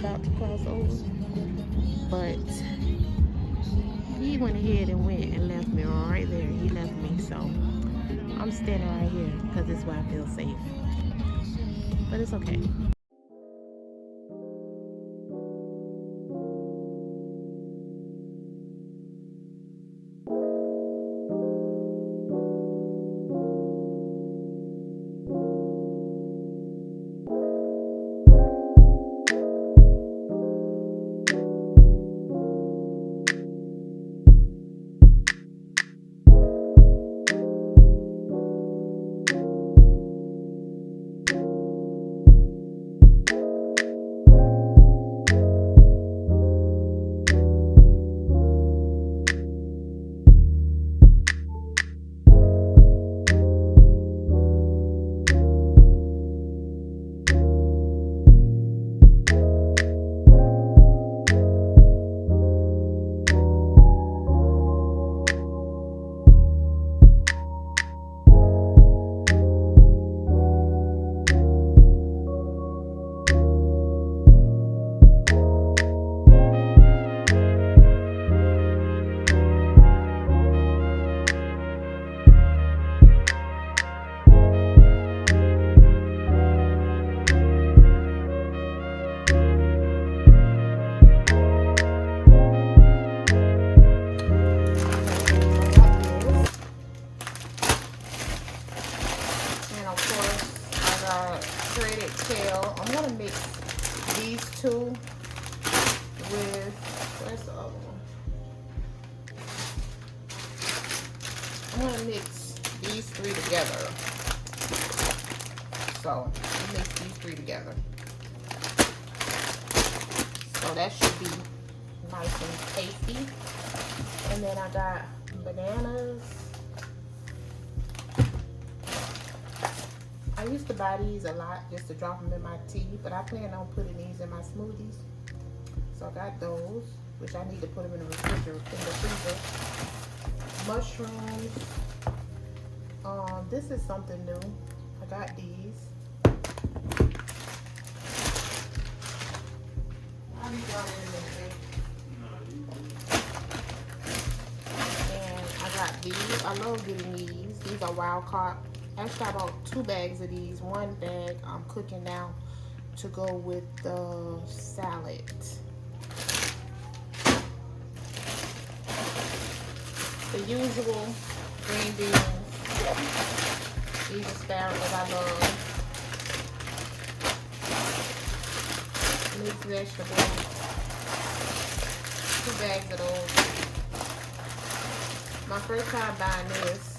about to cross over. But he went ahead and went and left me right there. He left me, so I'm standing right here because it's where I feel safe. But it's okay. And of course, I got shredded kale. I'm gonna mix these two with, where's the other one? I'm gonna mix these three together. So, mix these three together. So that should be nice and tasty. And then I got bananas. I used to buy these a lot just to drop them in my tea, but I plan on putting these in my smoothies. So I got those, which I need to put them in the refrigerator, in the freezer. Mushrooms. This is something new. I got these. I'll be down in a minute. And I got these. I love getting these. These are wild caught. Actually, I bought 2 bags of these. 1 bag I'm cooking now to go with the salad. The usual green beans. These asparagus I love. Mixed vegetables. 2 bags of those. My first time buying this.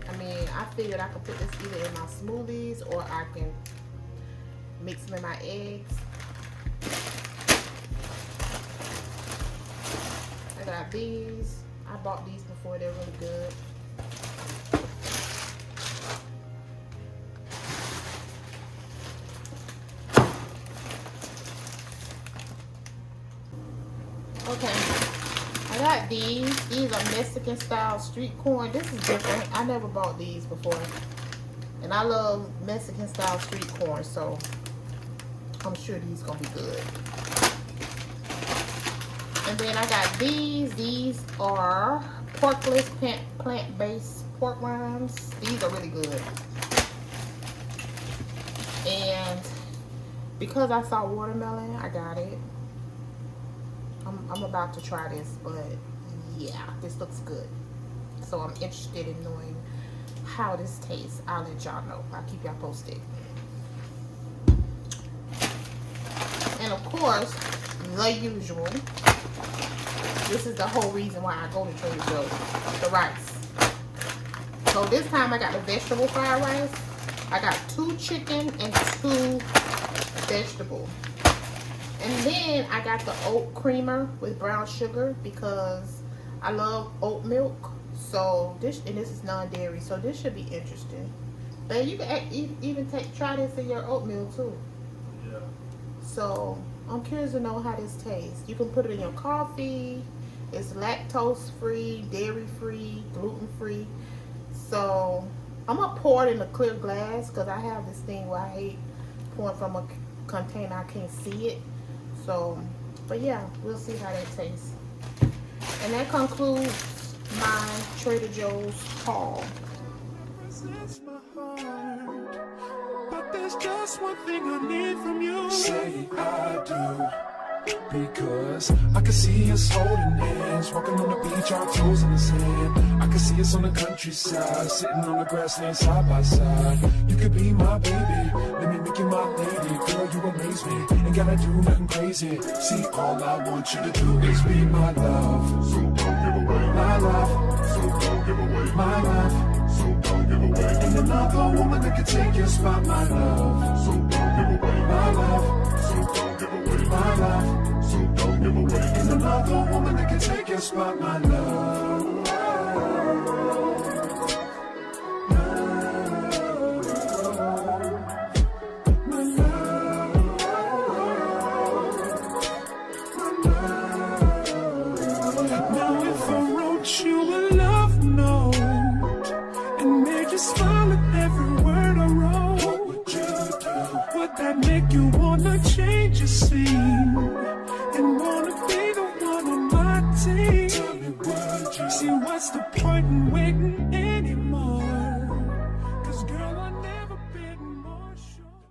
I mean, I figured I could put this either in my smoothies or I can mix them in my eggs. I got these. I bought these before. They're really good. Okay. I got these. These are Mexican style street corn. This is different. I never bought these before. And I love Mexican style street corn, so I'm sure these gonna be good. And then I got these. These are porkless plant-based pork rinds. These are really good. And because I saw watermelon, I got it. I'm about to try this, but yeah, this looks good. So I'm interested in knowing how this tastes. I'll let y'all know. I'll keep y'all posted. And of course, the usual. This is the whole reason why I go to Trader Joe's. The rice. So this time I got the vegetable fried rice. I got 2 chicken and 2 vegetable. And then I got the oat creamer with brown sugar because I love oat milk. So this is non-dairy, so this should be interesting. But you can even try this in your oatmeal too. Yeah. So I'm curious to know how this tastes. You can put it in your coffee. It's lactose free, dairy free, gluten free. So I'm gonna pour it in a clear glass because I have this thing where I hate pouring from a container. I can't see it. So, but yeah, we'll see how that tastes. And that concludes my Trader Joe's haul. But there's just one thing I need from you. Say I do. Because I can see us holding hands, walking on the beach, our toes in the sand. I can see us on the countryside, sitting on the grassland side by side. You could be my baby, let me make you my lady. Girl, you amaze me, ain't gotta do nothing crazy. See, all I want you to do is be my love. So don't give away my love. So don't give away my love. So don't give away. Ain't another woman that can take your spot, my love. So don't give away my love. So don't give away my love. So don't give away. Ain't another woman that can take your spot, my love. Now if I wrote you a love note and made you smile at every word I wrote, what would you do? Would that make you wanna change your scene and wanna be the one on my team? Tell me, would you? See, what's the point in waiting